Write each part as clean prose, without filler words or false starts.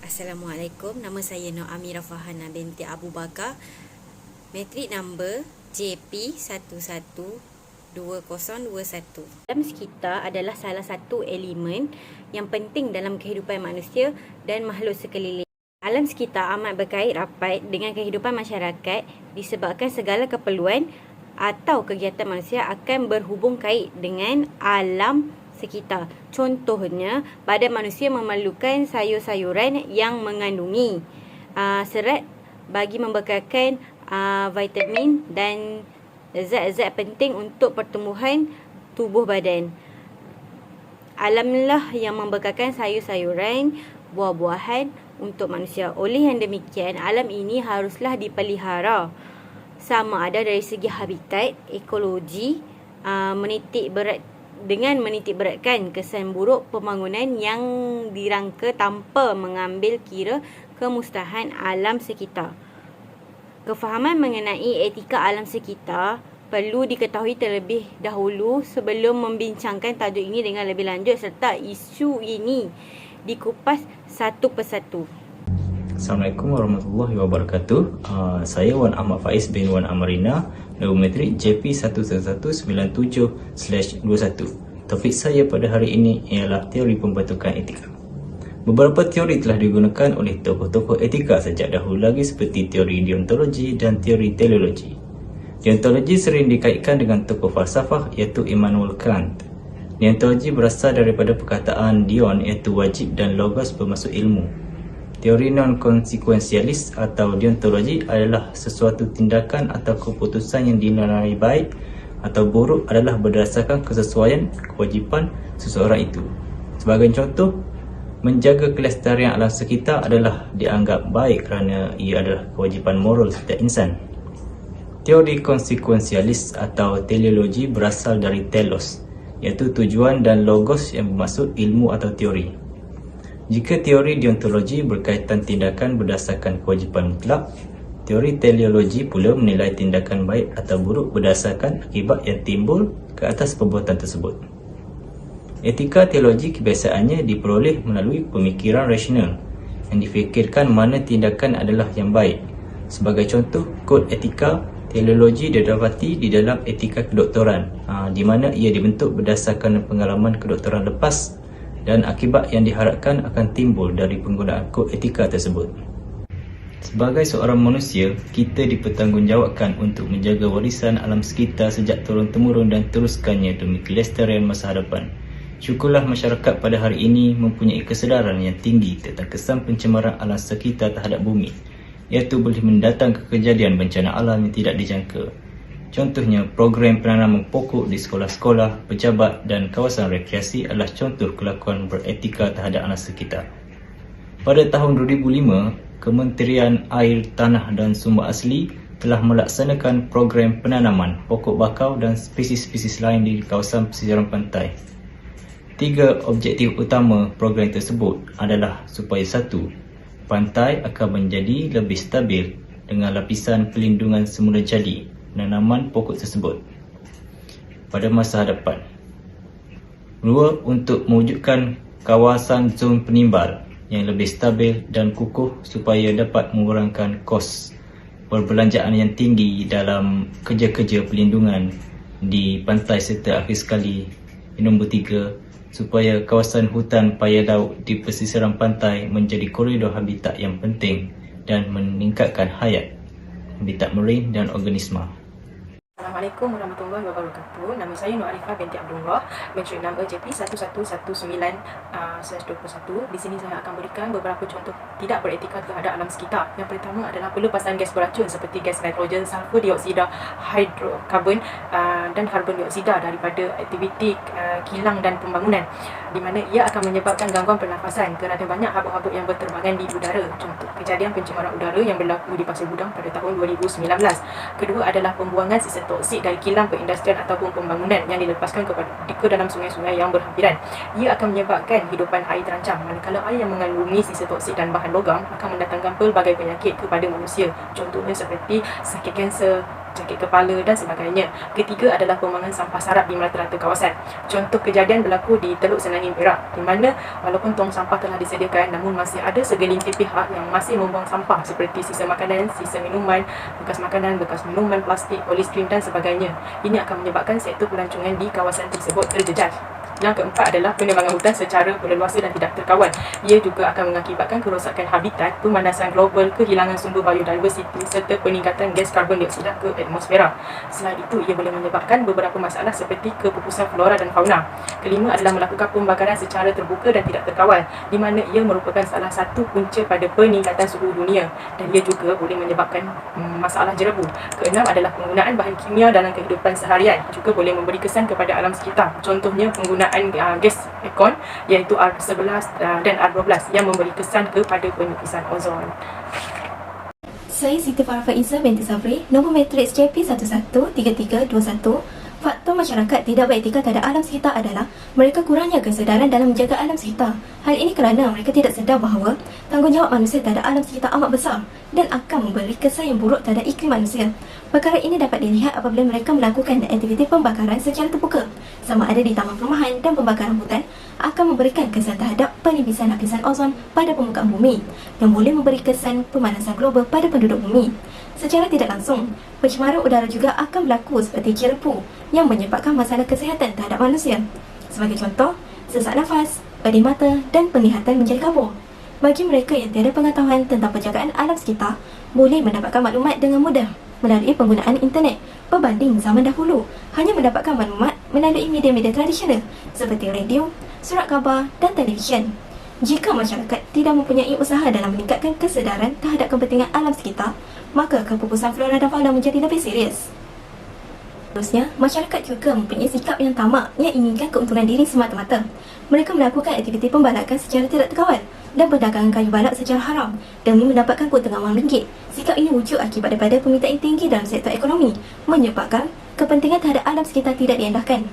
Assalamualaikum, nama saya Nur Amira Fahana binti Abu Bakar. Matrik number JP112021. Alam sekitar adalah salah satu elemen yang penting dalam kehidupan manusia dan makhluk sekeliling. Alam sekitar amat berkait rapat dengan kehidupan masyarakat disebabkan segala keperluan atau kegiatan manusia akan berhubung kait dengan alam sekitar. Contohnya, badan manusia memerlukan sayur-sayuran yang mengandungi serat bagi membekalkan vitamin dan zat-zat penting untuk pertumbuhan tubuh badan. Alamlah yang membekalkan sayur-sayuran, buah-buahan untuk manusia. Oleh yang demikian, alam ini haruslah dipelihara, sama ada dari segi habitat, ekologi, dengan menitik beratkan kesan buruk pembangunan yang dirangka tanpa mengambil kira kemusnahan alam sekitar. Kefahaman mengenai etika alam sekitar perlu diketahui terlebih dahulu sebelum membincangkan tajuk ini dengan lebih lanjut serta isu ini dikupas satu persatu. Assalamualaikum warahmatullahi wabarakatuh. Saya Wan Ahmad Faiz bin Wan Amarina, nombor matrik JP1197/21. Topik saya pada hari ini ialah teori pembentukan etika. Beberapa teori telah digunakan oleh tokoh-tokoh etika sejak dahulu lagi seperti teori deontologi dan teori teleologi. Deontologi sering dikaitkan dengan tokoh falsafah iaitu Immanuel Kant. Deontologi berasal daripada perkataan deon iaitu wajib dan logos bermaksud ilmu. Teori non-konsekuensialis atau deontologi adalah sesuatu tindakan atau keputusan yang dinilai baik atau buruk adalah berdasarkan kesesuaian kewajipan seseorang itu. Sebagai contoh, menjaga kelestarian alam sekitar adalah dianggap baik kerana ia adalah kewajipan moral setiap insan. Teori konsekuensialis atau teleologi berasal dari telos, iaitu tujuan, dan logos yang bermaksud ilmu atau teori. Jika teori deontologi berkaitan tindakan berdasarkan kewajipan mutlak, teori teleologi pula menilai tindakan baik atau buruk berdasarkan akibat yang timbul ke atas perbuatan tersebut. Etika teologi kebiasaannya diperoleh melalui pemikiran rasional yang difikirkan mana tindakan adalah yang baik. Sebagai contoh, kod etika teleologi didapati di dalam etika kedoktoran, di mana ia dibentuk berdasarkan pengalaman kedoktoran lepas dan akibat yang diharapkan akan timbul dari penggunaan kod etika tersebut. Sebagai seorang manusia, kita dipertanggungjawabkan untuk menjaga warisan alam sekitar sejak turun-temurun dan teruskannya demi kelestarian masa hadapan. Syukurlah masyarakat pada hari ini mempunyai kesedaran yang tinggi tentang kesan pencemaran alam sekitar terhadap bumi, iaitu boleh mendatangkan kejadian bencana alam yang tidak dijangka. Contohnya, program penanaman pokok di sekolah-sekolah, pejabat dan kawasan rekreasi adalah contoh kelakuan beretika terhadap alam sekitar. Pada tahun 2005, Kementerian Air, Tanah dan Sumber Asli telah melaksanakan program penanaman pokok bakau dan spesies-spesies lain di kawasan pesisiran pantai. 3 objektif utama program tersebut adalah supaya 1. Pantai akan menjadi lebih stabil dengan lapisan pelindungan semula jadi penanaman pokok tersebut pada masa hadapan. 2. Untuk mewujudkan kawasan zon penimbal yang lebih stabil dan kukuh supaya dapat mengurangkan kos perbelanjaan yang tinggi dalam kerja-kerja pelindungan di pantai serta akhir sekali. Nombor 3. Supaya kawasan hutan paya laut di pesisiran pantai menjadi koridor habitat yang penting dan meningkatkan hayat habitat marine dan organisma. Assalamualaikum warahmatullahi wabarakatuh. Nama saya Nur Arifah binti Abdullah, matrik number JP1119/21. Di sini saya akan berikan beberapa contoh tidak beretika terhadap alam sekitar. Yang pertama adalah pelepasan gas beracun seperti gas nitrogen, sulfur dioksida, hidrokarbon dan karbon dioksida daripada aktiviti kilang dan pembangunan, di mana ia akan menyebabkan gangguan pernafasan kerana banyak habuk-habuk yang berterbangan di udara. Contoh kejadian pencemaran udara yang berlaku di Pasir Gudang pada tahun 2019. Kedua adalah pembuangan sisa toksik dari kilang perindustrian ataupun pembangunan yang dilepaskan ke dalam sungai-sungai yang berhampiran. Ia akan menyebabkan hidupan air terancam, manakala air yang mengandungi sisa toksik dan bahan logam akan mendatangkan pelbagai penyakit kepada manusia. Contohnya seperti sakit kanser, sakit kepala dan sebagainya. Ketiga adalah pembuangan sampah sarap di rata-rata kawasan. Contoh kejadian berlaku di Teluk Senangin, Perak, di mana walaupun tong sampah telah disediakan, namun masih ada segelintir pihak yang masih membuang sampah seperti sisa makanan, sisa minuman, bekas makanan, bekas minuman, plastik, polystyrene dan sebagainya. Ini akan menyebabkan sektor pelancongan di kawasan tersebut terjejas. Yang keempat adalah penebangan hutan secara berleluasa dan tidak terkawal. Ia juga akan mengakibatkan kerosakan habitat, pemanasan global, kehilangan sumber biodiversiti serta peningkatan gas karbon dioksida ke atmosfera. Selain itu, ia boleh menyebabkan beberapa masalah seperti kepupusan flora dan fauna. Kelima adalah melakukan pembakaran secara terbuka dan tidak terkawal, di mana ia merupakan salah satu punca pada peningkatan suhu dunia dan ia juga boleh menyebabkan masalah jerebu. Keenam adalah penggunaan bahan kimia dalam kehidupan seharian, juga boleh memberi kesan kepada alam sekitar. Contohnya penggunaan gas aircon iaitu R11 dan R12 yang memberi kesan kepada penipisan ozon. Saya Siti Farah Faiza binti Sabri, nombor matriks JP113321. Faktor masyarakat tidak beretika terhadap alam sekitar adalah mereka kurangnya kesedaran dalam menjaga alam sekitar. Hal ini kerana mereka tidak sedar bahawa tanggungjawab manusia terhadap alam sekitar amat besar dan akan memberi kesan yang buruk terhadap iklim manusia. Perkara ini dapat dilihat apabila mereka melakukan aktiviti pembakaran secara terbuka, sama ada di taman perumahan dan pembakaran hutan, akan memberikan kesan terhadap penipisan lapisan ozon pada permukaan bumi yang boleh memberi kesan pemanasan global pada penduduk bumi. Secara tidak langsung, pencemaran udara juga akan berlaku seperti jerebu yang menyebabkan masalah kesihatan terhadap manusia. Sebagai contoh, sesak nafas, pedih mata dan penglihatan menjadi kabur. Bagi mereka yang tiada pengetahuan tentang penjagaan alam sekitar, boleh mendapatkan maklumat dengan mudah melalui penggunaan internet berbanding zaman dahulu hanya mendapatkan maklumat melalui media-media tradisional seperti radio, surat khabar dan televisyen. Jika masyarakat tidak mempunyai usaha dalam meningkatkan kesedaran terhadap kepentingan alam sekitar, maka kepupusan flora dan fauna menjadi lebih serius. Seterusnya, masyarakat juga mempunyai sikap yang tamak yang inginkan keuntungan diri semata-mata. Mereka melakukan aktiviti pembalakan secara tidak terkawal dan perdagangan kayu balak secara haram demi mendapatkan keuntungan wang ringgit. Sikap ini wujud akibat daripada permintaan tinggi dalam sektor ekonomi, menyebabkan kepentingan terhadap alam sekitar tidak diendahkan.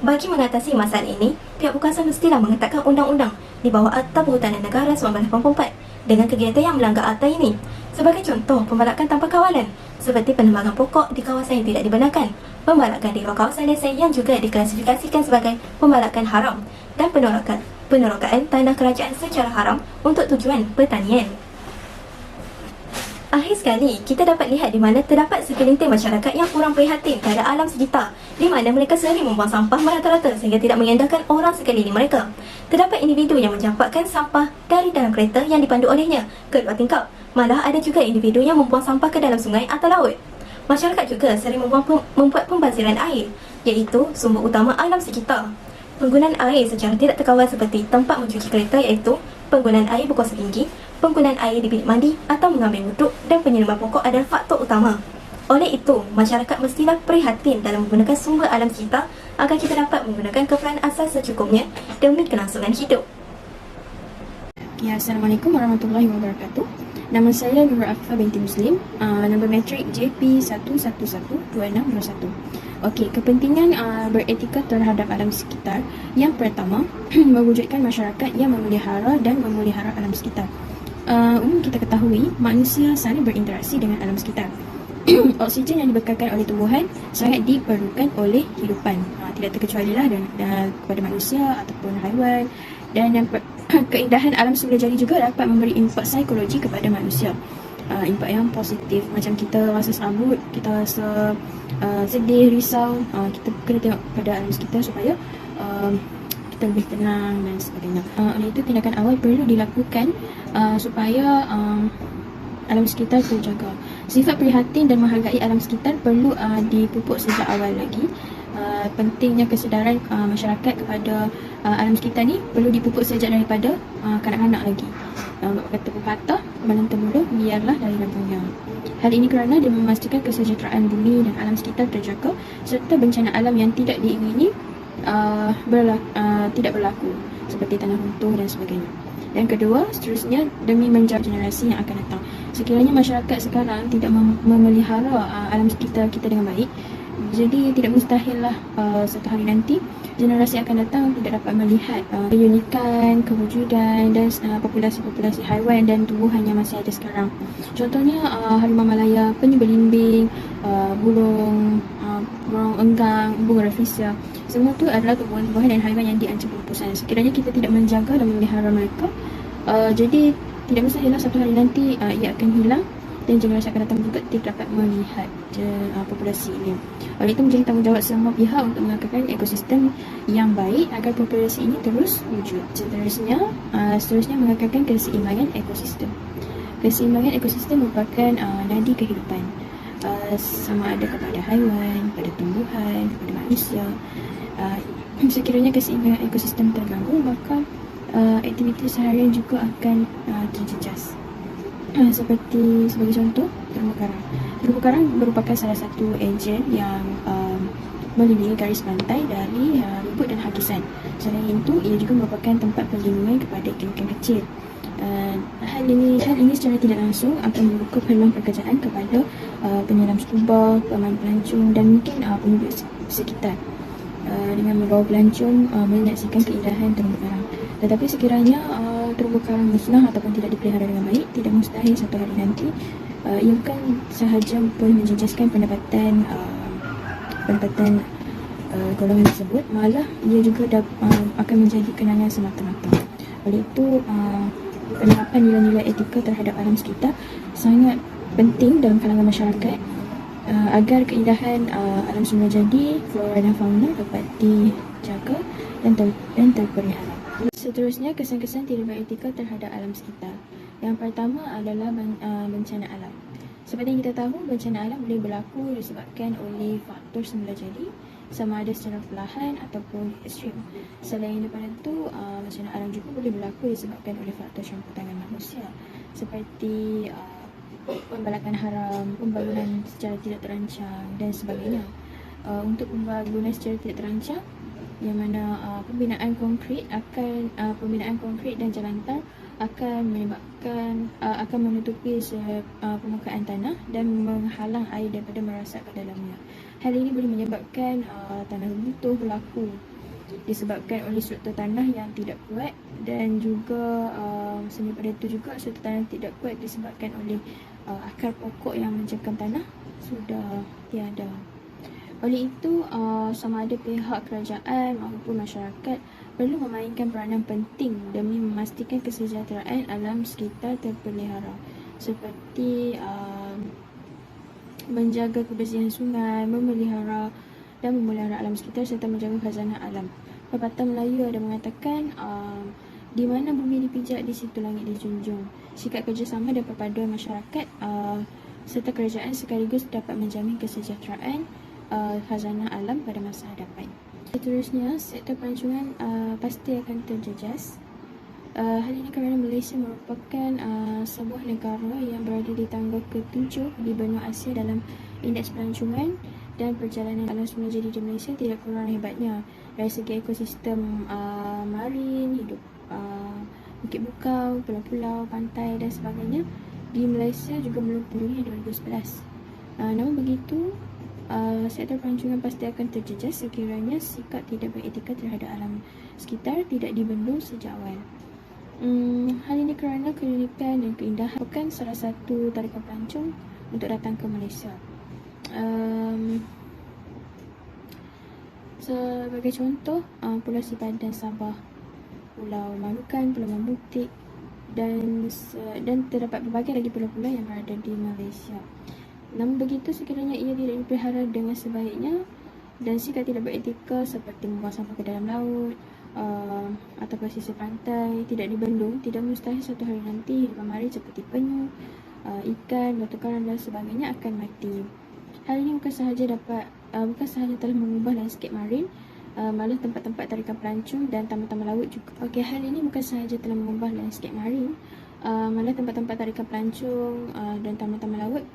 Bagi mengatasi masalah ini, pihak berkuasa mestilah mengetatkan undang-undang di bawah Akta Perhutanan Negara 1984 dengan kegiatan yang melanggar akta ini. Sebagai contoh, pembalakan tanpa kawalan seperti penembangan pokok di kawasan yang tidak dibenarkan, pembalakan di luar kawasan lesen yang juga diklasifikasikan sebagai pembalakan haram, dan penerokaan tanah kerajaan secara haram untuk tujuan pertanian. Akhir sekali, kita dapat lihat di mana terdapat segelintir masyarakat yang kurang prihatin terhadap alam sekitar, di mana mereka sering membuang sampah merata-rata sehingga tidak mengendahkan orang sekeliling mereka. Terdapat individu yang mencampakkan sampah dari dalam kereta yang dipandu olehnya ke luar tingkap. Malah ada juga individu yang membuang sampah ke dalam sungai atau laut. Masyarakat juga sering membuat pembaziran air, iaitu sumber utama alam sekitar. Penggunaan air secara tidak terkawal seperti tempat mencuci kereta iaitu penggunaan air berkuasa tinggi, penggunaan air di bilik mandi atau mengambil wuduk dan penyiraman pokok adalah faktor utama. Oleh itu, masyarakat mestilah prihatin dalam menggunakan sumber alam sekitar agar kita dapat menggunakan keperluan asas secukupnya demi kelangsungan hidup. Ya, Assalamualaikum warahmatullahi wabarakatuh. Nama saya Nurul Afifah binti Muslim, nombor matrik JP112621. Okey, kepentingan beretika terhadap alam sekitar. Yang pertama, mewujudkan masyarakat yang memelihara dan memelihara alam sekitar. Umum kita ketahui, manusia saling berinteraksi dengan alam sekitar. Oksigen yang dibekalkan oleh tumbuhan sangat diperlukan oleh hidupan, tidak terkecualilah kepada manusia ataupun haiwan. Dan yang keindahan alam semula jadi juga dapat memberi impak psikologi kepada manusia, impak yang positif, macam kita rasa serabut, kita rasa sedih, risau, kita kena tengok pada alam sekitar supaya kita lebih tenang dan sebagainya. Oleh itu, tindakan awal perlu dilakukan supaya alam sekitar terjaga. Sifat prihatin dan menghargai alam sekitar perlu dipupuk sejak awal lagi. Pentingnya kesedaran masyarakat kepada alam sekitar ni perlu dipupuk sejak daripada kanak-kanak lagi. Kata pepatah, kemalan terbuluh biarlah dari lampunya. Hal ini kerana dia memastikan kesejahteraan bumi dan alam sekitar terjaga serta bencana alam yang tidak diingini tidak berlaku seperti tanah runtuh dan sebagainya. Yang kedua, seterusnya demi menjaga generasi yang akan datang. Sekiranya masyarakat sekarang tidak memelihara alam sekitar kita dengan baik, jadi tidak mustahil lah satu hari nanti generasi akan datang tidak dapat melihat keunikan, kewujudan dan populasi-populasi haiwan dan tumbuhan yang masih ada sekarang. Contohnya harimau Malaya, penyu belimbing, burung enggang, burung rafflesia. Semua tu adalah tumbuhan-tumbuhan dan haiwan yang diancam pemupusan. Sekiranya kita tidak menjaga dan memelihara mereka, jadi tidak mustahillah satu hari nanti ia akan hilang dan generasi akan datang juga tidak dapat melihat populasi ini. Oleh itu menjadi tanggungjawab semua pihak untuk mengekalkan ekosistem yang baik agar populasi ini terus wujud. Seterusnya mengekalkan keseimbangan ekosistem. Keseimbangan ekosistem merupakan nadi kehidupan, sama ada kepada haiwan, kepada tumbuhan, kepada manusia. Sekiranya keseimbangan ekosistem terganggu, maka aktiviti seharian juga akan terjejas. Seperti sebagai contoh, terumbu karang. Terumbu karang merupakan salah satu ejen yang melindungi garis pantai dari rumput dan hakisan. Selain itu, ia juga merupakan tempat perlindungan kepada ikan-ikan kecil. Hal ini secara tidak langsung akan membuka peluang pekerjaan kepada penyelam scuba, pemandu pelancong dan mungkin penduduk sekitar dengan membawa pelancong menyaksikan keindahan terumbu karang. Tetapi sekiranya terumbu karang musnah ataupun tidak dipelihara dengan baik, tidak mustahil satu hari nanti ia bukan sahaja boleh menjejaskan pendapatan golongan tersebut, malah ia juga akan menjadi kenangan semata-mata. Oleh itu penerapan nilai-nilai etika terhadap alam sekitar sangat penting dalam kalangan masyarakat agar keindahan alam semula jadi, flora dan fauna dapat dijaga dan terpelihara. Seterusnya, kesan-kesan tidak beretika terhadap alam sekitar. Yang pertama adalah bencana alam. Seperti yang kita tahu, bencana alam boleh berlaku disebabkan oleh faktor semula jadi, sama ada secara perlahan ataupun ekstrim. Selain daripada itu, bencana alam juga boleh berlaku disebabkan oleh faktor campur tangan manusia, seperti pembalakan haram, pembangunan secara tidak terancang dan sebagainya. Untuk pembangunan secara tidak terancang, yang mana pembinaan konkrit dan jalan tol akan menutupi permukaan tanah dan menghalang air daripada merasap ke dalamnya. Hal ini boleh menyebabkan tanah runtuh berlaku disebabkan oleh struktur tanah yang tidak kuat, dan juga selain daripada itu juga struktur tanah tidak kuat disebabkan oleh akar pokok yang mencekam tanah sudah tiada. Oleh itu, sama ada pihak kerajaan maupun masyarakat perlu memainkan peranan penting demi memastikan kesejahteraan alam sekitar terpelihara, seperti menjaga kebersihan sungai, memelihara alam sekitar serta menjaga khazanah alam. Pepatah Melayu ada mengatakan, di mana bumi dipijak, di situ langit dijunjung. Sikap kerjasama dan perpaduan masyarakat serta kerajaan sekaligus dapat menjamin kesejahteraan khazanah alam pada masa hadapan. Seterusnya, sektor pelancongan pasti akan terjejas. Hal ini kerana Malaysia merupakan sebuah negara yang berada di tangga ke-7 di benua Asia dalam indeks pelancongan, dan perjalanan alam semula jadi di Malaysia tidak kurang hebatnya dari segi ekosistem marin, hidup bukit bukau, pulau-pulau, pantai dan sebagainya di Malaysia juga melumpuhi 2011. Namun begitu, sektor pelancongan pasti akan terjejas sekiranya sikap tidak beretika terhadap alam sekitar tidak dibendung sejak awal. Hal ini kerana keunikan dan keindahan bukan salah satu tarikan pelancong untuk datang ke Malaysia. Sebagai contoh, Pulau Sipadan Sabah, Pulau Malukan, Pulau Mambutik dan terdapat berbagai lagi pulau-pulau yang berada di Malaysia. Namun begitu, sekiranya ia tidak dipelihara dengan sebaiknya dan sikap tidak beretika seperti membuang sampah ke dalam laut atau pesisir pantai tidak dibendung, tidak mustahil suatu hari nanti hidupan marin seperti penyu, ikan, batu karang dan sebagainya akan mati. Hal ini bukan sahaja telah mengubah landscape marin, malah tempat-tempat tarikan pelancong dan taman-taman laut juga. Hal ini bukan sahaja telah mengubah landscape marin, malah tempat-tempat tarikan pelancong dan taman-taman laut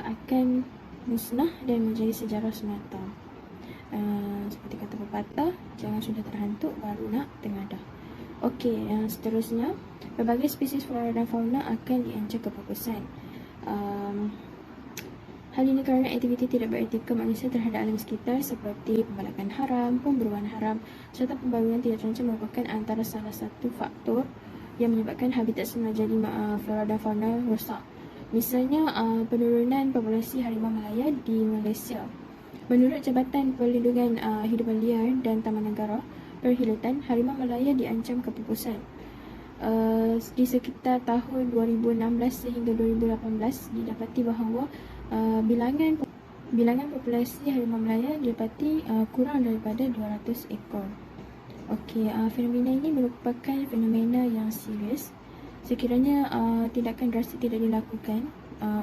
akan musnah dan menjadi sejarah semata. Seperti kata pepatah, jangan sudah terhantuk baru nak tengadah. Seterusnya, berbagai spesies flora dan fauna akan diancam kepupusan. Hal ini kerana aktiviti tidak beretika manusia terhadap alam sekitar seperti pembalakan haram, pemburuan haram serta pembangunan tidak terancam merupakan antara salah satu faktor yang menyebabkan habitat senar jadi flora dan fauna rosak. Misalnya penurunan populasi harimau Malaya di Malaysia. Menurut Jabatan Perlindungan Hidupan Liar dan Taman Negara Perkhidmatan, harimau Malaya diancam kepupusan. Di sekitar tahun 2016 sehingga 2018 didapati bahawa bilangan populasi harimau Malaya didapati kurang daripada 200 ekor. Okey, fenomena ini merupakan fenomena yang serius. Sekiranya tindakan drastik tidak dilakukan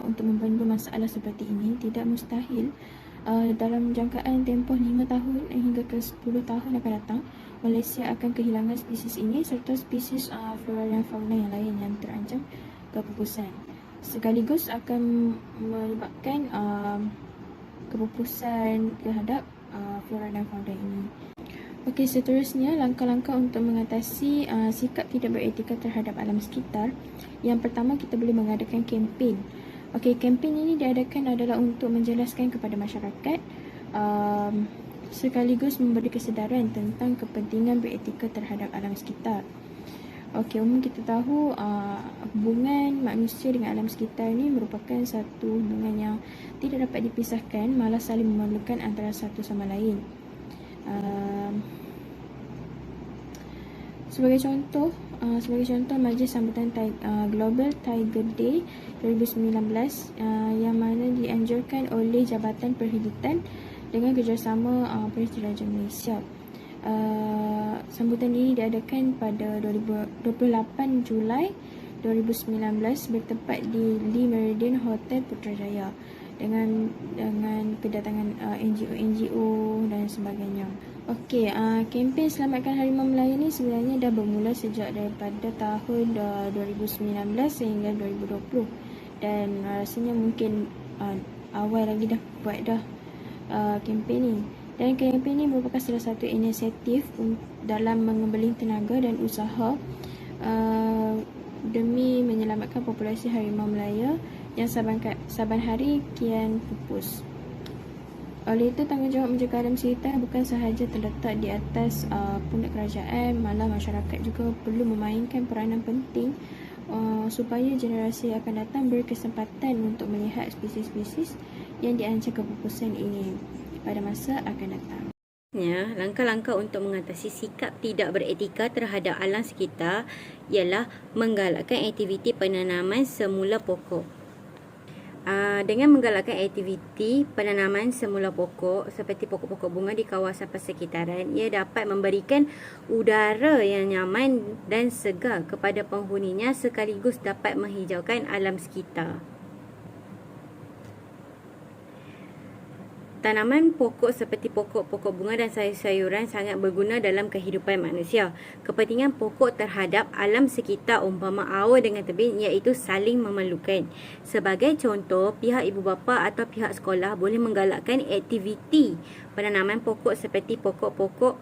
untuk membendung masalah seperti ini, tidak mustahil dalam jangkaan tempoh 5 tahun hingga ke 10 tahun akan datang, Malaysia akan kehilangan spesies ini serta spesies flora dan fauna yang lain yang terancam kepupusan. Sekaligus akan menyebabkan kepupusan terhadap flora dan fauna ini. Okey, seterusnya langkah-langkah untuk mengatasi sikap tidak beretika terhadap alam sekitar. Yang pertama, kita boleh mengadakan kempen. Okey, kempen ini diadakan adalah untuk menjelaskan kepada masyarakat sekaligus memberi kesedaran tentang kepentingan beretika terhadap alam sekitar. Okey, umum kita tahu hubungan manusia dengan alam sekitar ini merupakan satu hubungan yang tidak dapat dipisahkan, malah saling memerlukan antara satu sama lain. Sebagai contoh, majlis sambutan Global Tiger Day 2019 yang mana dianjurkan oleh Jabatan Perkhidmatan dengan kerjasama Polis Diraja Malaysia. Sambutan ini diadakan pada 28 Julai 2019 bertempat di Lee Meridian Hotel Putrajaya dengan kedatangan NGO dan sebagainya. Okey, kempen Selamatkan Harimau Malaya ni sebenarnya dah bermula sejak daripada tahun 2019 sehingga 2020 dan rasanya mungkin awal lagi dah buat dah kempen ni. Dan kempen ini merupakan salah satu inisiatif dalam mengembeling tenaga dan usaha demi menyelamatkan populasi harimau Malaya yang saban hari kian pupus. Oleh itu, tanggungjawab menjaga alam sekitar bukan sahaja terletak di atas pundak kerajaan, malah masyarakat juga perlu memainkan peranan penting supaya generasi yang akan datang berkesempatan untuk melihat spesies-spesies yang diancam kepupusan ini pada masa akan datang. Langkah-langkah untuk mengatasi sikap tidak beretika terhadap alam sekitar ialah menggalakkan aktiviti penanaman semula pokok. Dengan menggalakkan aktiviti penanaman semula pokok seperti pokok-pokok bunga di kawasan persekitaran, ia dapat memberikan udara yang nyaman dan segar kepada penghuninya sekaligus dapat menghijaukan alam sekitar. Tanaman pokok seperti pokok-pokok bunga dan sayur-sayuran sangat berguna dalam kehidupan manusia. Kepentingan pokok terhadap alam sekitar umpama air dengan tebing iaitu saling memerlukan. Sebagai contoh, pihak ibu bapa atau pihak sekolah boleh menggalakkan aktiviti penanaman pokok seperti pokok-pokok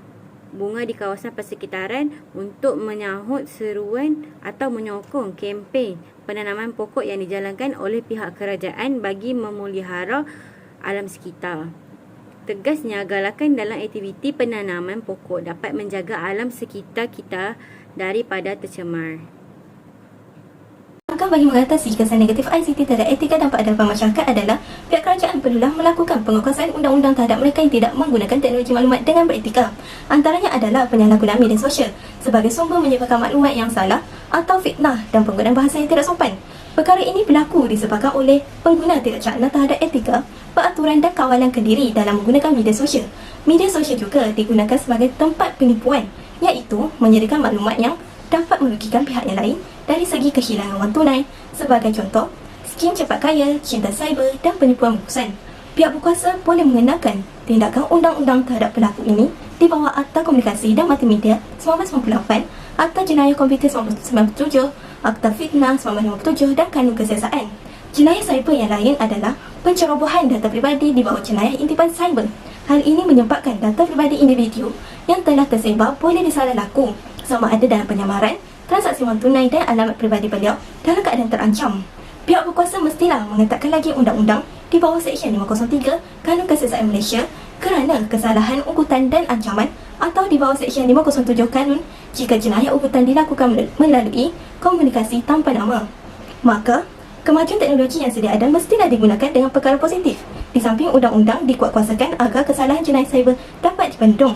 bunga di kawasan persekitaran untuk menyahut seruan atau menyokong kempen penanaman pokok yang dijalankan oleh pihak kerajaan bagi memelihara alam sekitar. Tegasnya, galakan dalam aktiviti penanaman pokok dapat menjaga alam sekitar kita daripada tercemar. Langkah bagi mengatasi kesan negatif ICT terhadap etika dan peradaban masyarakat adalah pihak kerajaan perlulah melakukan penguasaan undang-undang terhadap mereka yang tidak menggunakan teknologi maklumat dengan beretika. Antaranya adalah penyalahgunaan media sosial sebagai sumber menyebarkan maklumat yang salah atau fitnah dan penggunaan bahasa yang tidak sopan. Perkara ini berlaku disebabkan oleh pengguna tidak cerna terhadap etika, peraturan dan kawalan kendiri dalam menggunakan media sosial. Media sosial juga digunakan sebagai tempat penipuan, iaitu menyediakan maklumat yang dapat merugikan pihak yang lain dari segi kehilangan wang tunai. Sebagai contoh, skim cepat kaya, cinta cyber dan penipuan bungkusan. Pihak berkuasa boleh mengenakan tindakan undang-undang terhadap pelaku ini di bawah Akta Komunikasi dan Multimedia 1998, Akta Jenayah Komputer 1997, Akta Fitnah 1957 dan Kanun Kesiasaan. Jenayah cyber yang lain adalah pencerobohan data pribadi di bawah jenayah intipan cyber. Hal ini menyebabkan data pribadi individu yang telah tersebar boleh disalah laku sama ada dalam penyamaran, transaksi wang tunai dan alamat pribadi beliau dalam keadaan terancam. Pihak berkuasa mestilah mengetatkan lagi undang-undang di bawah Seksyen 503 Kanun Keseksaan Malaysia kerana kesalahan ugutan dan ancaman, atau di bawah Seksyen 507 Kanun jika jenayah ugutan dilakukan melalui komunikasi tanpa nama. Maka, kemajuan teknologi yang sedia ada mestilah digunakan dengan perkara positif. Di samping undang-undang dikuatkuasakan agar kesalahan jenayah cyber dapat dibendung.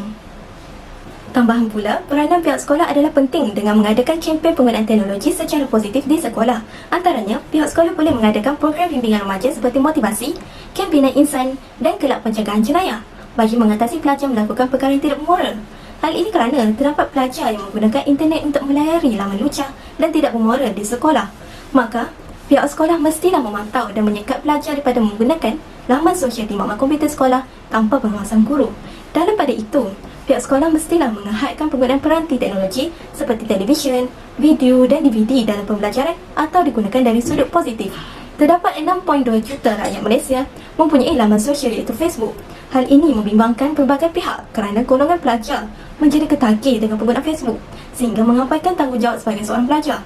Tambahan pula, peranan pihak sekolah adalah penting dengan mengadakan kempen penggunaan teknologi secara positif di sekolah. Antaranya, pihak sekolah boleh mengadakan program bimbingan remaja seperti motivasi, kempinan insan dan kelab pencegahan jenayah bagi mengatasi pelajar melakukan perkara yang tidak bermoral. Hal ini kerana terdapat pelajar yang menggunakan internet untuk melayari laman lucah dan tidak bermoral di sekolah. Maka, pihak sekolah mestilah memantau dan menyekat pelajar daripada menggunakan laman sosial di makmal komputer sekolah tanpa pengawasan guru. Dalam pada itu, pihak sekolah mestilah mengahadkan penggunaan peranti teknologi seperti televisyen, video dan DVD dalam pembelajaran atau digunakan dari sudut positif. Terdapat 6.2 juta rakyat Malaysia mempunyai laman sosial iaitu Facebook. Hal ini membimbangkan pelbagai pihak kerana golongan pelajar menjadi ketagih dengan penggunaan Facebook sehingga mengabaikan tanggungjawab sebagai seorang pelajar.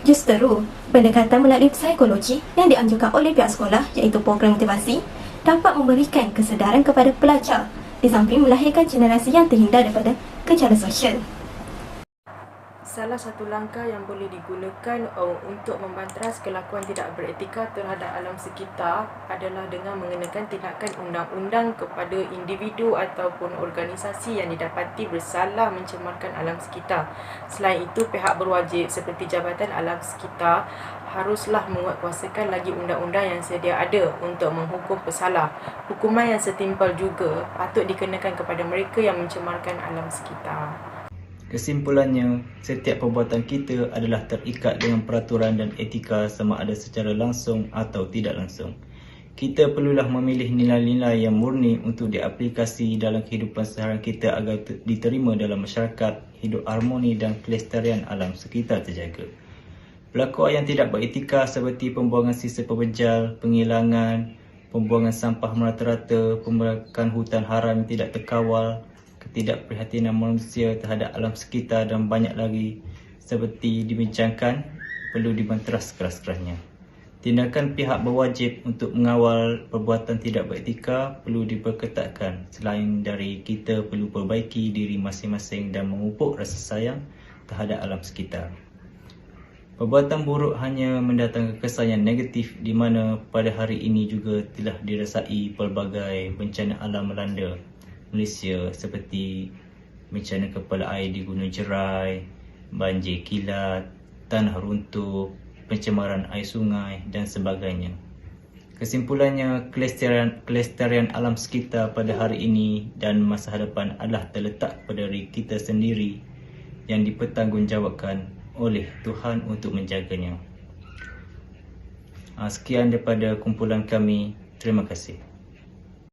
Justeru, pendekatan melalui psikologi yang dianjurkan oleh pihak sekolah iaitu program motivasi dapat memberikan kesedaran kepada pelajar di samping melahirkan generasi yang terhindar daripada kejahatan sosial. Salah satu langkah yang boleh digunakan untuk membanteras kelakuan tidak beretika terhadap alam sekitar adalah dengan mengenakan tindakan undang-undang kepada individu ataupun organisasi yang didapati bersalah mencemarkan alam sekitar. Selain itu, pihak berwajib seperti Jabatan Alam Sekitar haruslah menguatkuasakan lagi undang-undang yang sedia ada untuk menghukum pesalah. Hukuman yang setimpal juga patut dikenakan kepada mereka yang mencemarkan alam sekitar. Kesimpulannya, setiap perbuatan kita adalah terikat dengan peraturan dan etika sama ada secara langsung atau tidak langsung. Kita perlulah memilih nilai-nilai yang murni untuk diaplikasi dalam kehidupan seharian kita agar diterima dalam masyarakat, hidup harmoni dan kelestarian alam sekitar terjaga. Perlakuan yang tidak beretika seperti pembuangan sisa pembejal, penghilangan, pembuangan sampah merata-rata, pembakaran hutan haram yang tidak terkawal, ketidakprihatinan manusia terhadap alam sekitar dan banyak lagi seperti dibincangkan perlu dibanteras keras-kerasnya. Tindakan pihak berwajib untuk mengawal perbuatan tidak beretika perlu diperketatkan. Selain dari kita perlu perbaiki diri masing-masing dan memupuk rasa sayang terhadap alam sekitar. Perbuatan buruk hanya mendatangkan kesan yang negatif di mana pada hari ini juga telah dirasai pelbagai bencana alam melanda Malaysia seperti bencana kepala air di Gunung Jerai, banjir kilat, tanah runtuh, pencemaran air sungai dan sebagainya. Kesimpulannya, kelestarian alam sekitar pada hari ini dan masa hadapan adalah terletak pada diri kita sendiri yang dipertanggungjawabkan oleh Tuhan untuk menjaganya. Sekian daripada kumpulan kami. Terima kasih.